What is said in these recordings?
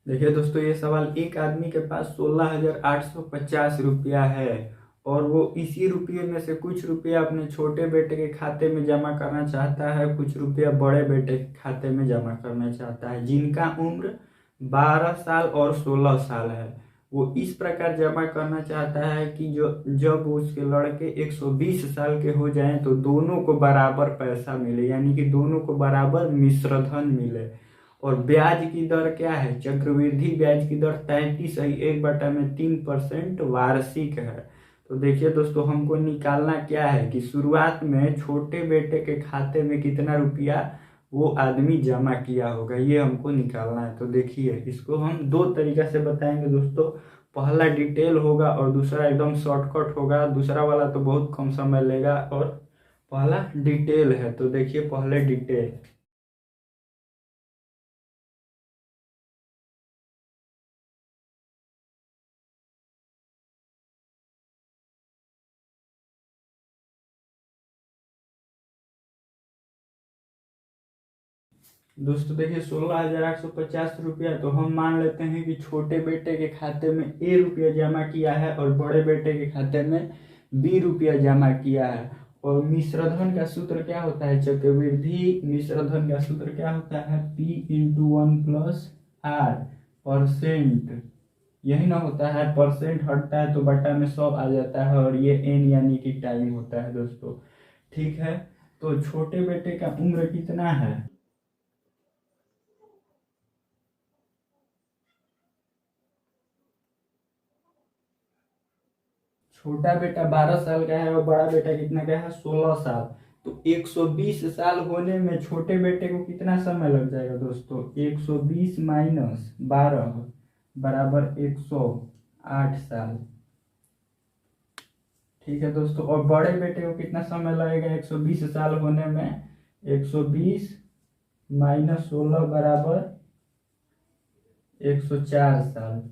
देखिए दोस्तों, ये सवाल, एक आदमी के पास 16,850 रुपया है और वो इसी रुपये में से कुछ रुपया अपने छोटे बेटे के खाते में जमा करना चाहता है, कुछ रुपया बड़े बेटे के खाते में जमा करना चाहता है, जिनका उम्र 12 साल और 16 साल है। वो इस प्रकार जमा करना चाहता है कि जो जब उसके लड़के 120 साल के हो जाएं तो दोनों को बराबर पैसा मिले, यानी कि दोनों को बराबर मिश्र धन मिले। और ब्याज की दर क्या है? चक्रवृद्धि ब्याज की दर 33/3% वार्षिक है। तो देखिए दोस्तों, हमको निकालना क्या है कि शुरुआत में छोटे बेटे के खाते में कितना रुपया वो आदमी जमा किया होगा, ये हमको निकालना है। तो देखिए, इसको हम दो तरीका से बताएंगे दोस्तों। पहला डिटेल होगा और दूसरा एकदम शॉर्टकट होगा। दूसरा वाला तो बहुत कम समय लेगा और पहला डिटेल है। तो देखिए, पहले डिटेल। दोस्तों देखिए, 16,850 रुपया तो हम मान लेते हैं कि छोटे बेटे के खाते में ए रुपया जमा किया है और बड़े बेटे के खाते में बी रुपया जमा किया है। और मिश्रधन का सूत्र क्या होता है? चक्रवृद्धि मिश्रधन का सूत्र क्या होता है? P×1+R, percent. यही ना होता है? परसेंट हटता है तो बटा में 100 आ जाता है और ये एन यानी कि टाइम होता है दोस्तों। ठीक है, तो छोटे बेटे का उम्र कितना है? छोटा बेटा 12 साल का है और बड़ा बेटा कितना का है? 16 साल। तो 120 साल होने में छोटे बेटे को कितना समय लग जाएगा दोस्तों? 120 - 12 बराबर 108 साल। ठीक है दोस्तों, और बड़े बेटे को कितना समय लगेगा 120 साल होने में? 120 - 16 बराबर 104 साल।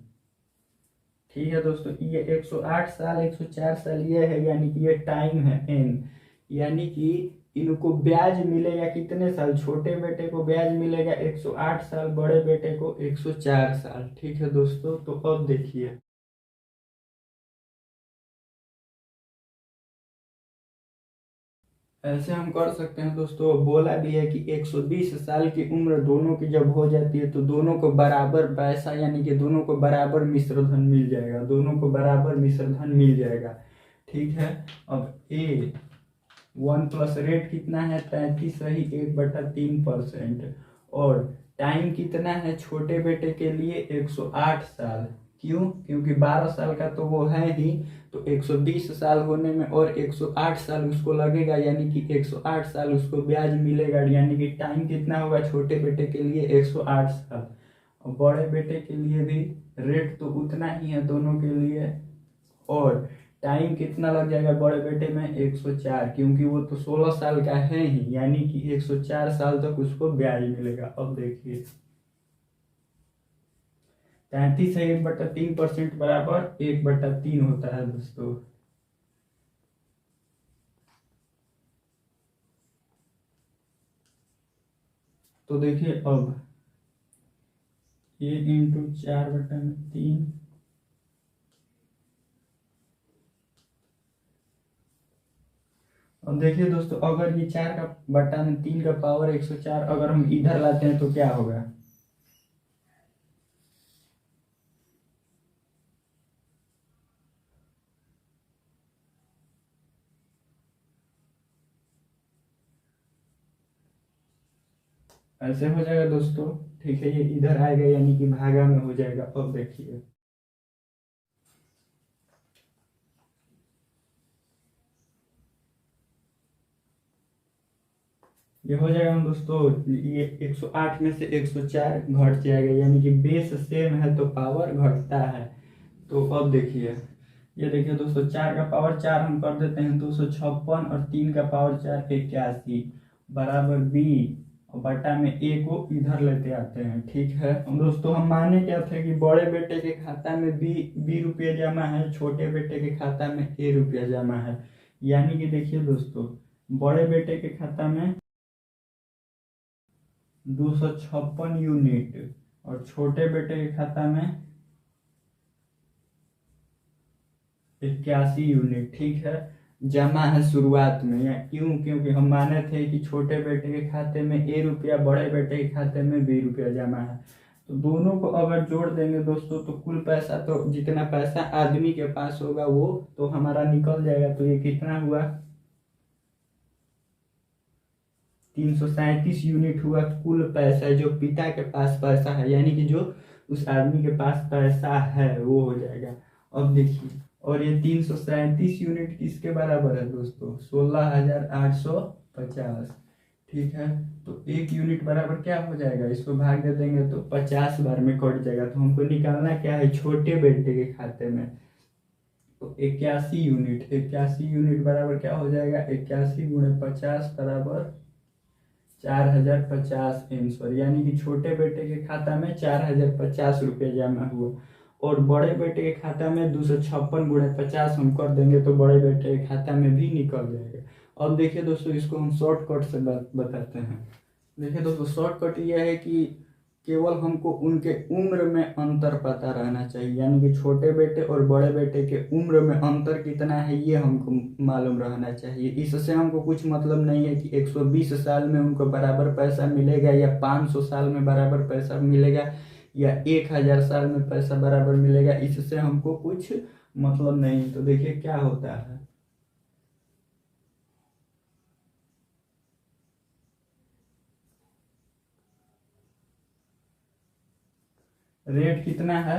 ठीक है दोस्तों, ये 108 साल 104 साल ये है, यानी कि ये टाइम है एन। यानी कि इनको ब्याज मिलेगा कितने साल? छोटे बेटे को ब्याज मिलेगा 108 साल, बड़े बेटे को 104 साल। ठीक है दोस्तों, तो अब देखिए, ऐसे हम कर सकते हैं दोस्तों। बोला भी है कि 120 साल की उम्र दोनों की जब हो जाती है तो दोनों को बराबर पैसा, यानी कि दोनों को बराबर मिश्रधन मिल जाएगा, दोनों को बराबर मिश्रधन मिल जाएगा। ठीक है, अब ए 1+ रेट कितना है? 33.1/3%। और टाइम कितना है छोटे बेटे के लिए? 108 साल। क्यों? क्योंकि 12 साल का तो वो है ही, तो 120 साल होने में और 108 साल उसको लगेगा, यानी कि 108 साल उसको ब्याज मिलेगा। यानी कि टाइम कितना होगा छोटे बेटे के लिए? 108 साल। और बड़े बेटे के लिए भी रेट तो उतना ही है दोनों के लिए। और टाइम कितना लग जाएगा बड़े बेटे में? 104, क्योंकि वो तो 16 साल का है ही, यानी कि 104 साल तक उसको ब्याज मिलेगा। अब देखिए, 33.1/3% बराबर 1/3 होता है दोस्तों। तो देखिए, अब ये इंटू 4/3। अब देखिए दोस्तों, अगर ये 4/3 का पावर 104 अगर हम इधर लाते हैं तो क्या होगा? ऐसे हो जाएगा दोस्तों। ठीक है, ये इधर आएगा यानी कि भागा में हो जाएगा। अब देखिए, ये हो जाएगा ना दोस्तों, ये 108 में से 104 घट जाएगा, यानी कि बेस सेम है तो पावर घटता है। तो अब देखिए, ये देखिए दोस्तों, 4 का पावर 4 हम कर देते हैं 256, और 3 का पावर 4 81 बराबर बी। और बटा में ए को इधर लेते आते हैं। ठीक है, हम दोस्तों, हम माने क्या थे कि बड़े बेटे के खाता में बी रुपया जमा है, छोटे बेटे के खाता में ए रुपया जमा है। यानी कि देखिए दोस्तों, बड़े बेटे के खाता में 256 यूनिट और छोटे बेटे के खाता में 81 यूनिट, ठीक है, जमा है शुरुआत में। या क्यों? क्योंकि हम माने थे कि छोटे बेटे के खाते में ए रुपया, बड़े बेटे के खाते में बी रुपया जमा है। तो दोनों को अगर जोड़ देंगे दोस्तों तो कुल पैसा, तो जितना पैसा आदमी के पास होगा वो तो हमारा निकल जाएगा। तो ये कितना हुआ? 337 यूनिट हुआ कुल पैसा जो पिता के पास पैसा है, यानी कि जो उस आदमी के पास पैसा है वो हो जाएगा। अब देखिए, और ये 337 यूनिट किसके बराबर है दोस्तों? 16,850, ठीक है। तो एक यूनिट बराबर क्या हो जाएगा? इसको भाग दे देंगे तो 50 बार में कट जाएगा। तो हमको निकालना क्या है? छोटे बेटे के खाते में। तो 81 यूनिट, 81 यूनिट बराबर क्या हो जाएगा? 81 गुणे 50 बराबर 4,050 आंसर, यानी कि छोटे बेटे के खाता में 4,050 रुपये जमा हुआ। और बड़े बेटे के खाता में 256 गुणे 50 हम कर देंगे तो बड़े बेटे के खाता में भी निकल जाएगा। अब देखिए दोस्तों, इसको हम शॉर्टकट से बताते हैं। देखिए दोस्तों, शॉर्टकट यह है कि केवल हमको उनके उम्र में अंतर पता रहना चाहिए, यानी कि छोटे बेटे और बड़े बेटे के उम्र में अंतर कितना है ये हमको मालूम रहना चाहिए। इससे हमको कुछ मतलब नहीं है कि 120 साल में उनको बराबर पैसा मिलेगा या 500 साल में बराबर पैसा मिलेगा या 1000 साल में पैसा बराबर मिलेगा, इससे हमको कुछ मतलब नहीं। तो देखिए क्या होता है, रेट कितना है?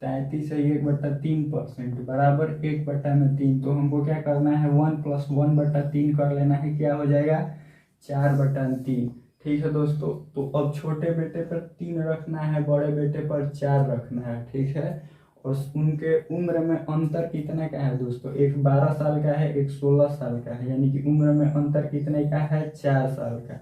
33 है, 1/3% बराबर 1/3। तो हमको क्या करना है? 1 + 1/3 कर लेना है, क्या हो जाएगा? 4/3। ठीक है दोस्तों, तो अब छोटे बेटे पर 3 रखना है, बड़े बेटे पर 4 रखना है, ठीक है। और उनके उम्र में अंतर कितने का है दोस्तों? एक 12 साल का है, एक 16 साल का है, यानी कि उम्र में अंतर कितने का है? 4 साल का।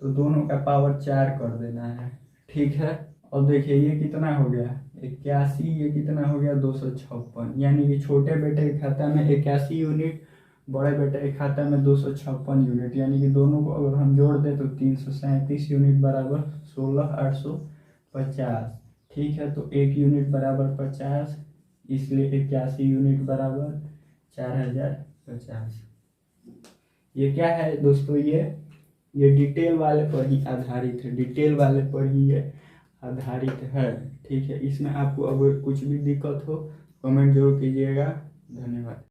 तो दोनों का पावर 4 कर देना है, ठीक है। और देखिए ये कितना हो गया? 81, ये कितना हो गया? 256, यानी कि छोटे बेटे के खाता में 81 यूनिट, बड़े बेटे के खाता में 256 यूनिट, यानी कि दोनों को अगर हम जोड़ दें तो 337 यूनिट बराबर 16,850, ठीक है। तो एक यूनिट बराबर 50, इसलिए 81 यूनिट बराबर 4,050। ये क्या है दोस्तों? ये डिटेल वाले पर ही आधारित है, डिटेल वाले पर ही ये आधारित है, ठीक है। इसमें आपको अगर कुछ भी दिक्कत हो कमेंट जरूर कीजिएगा। धन्यवाद।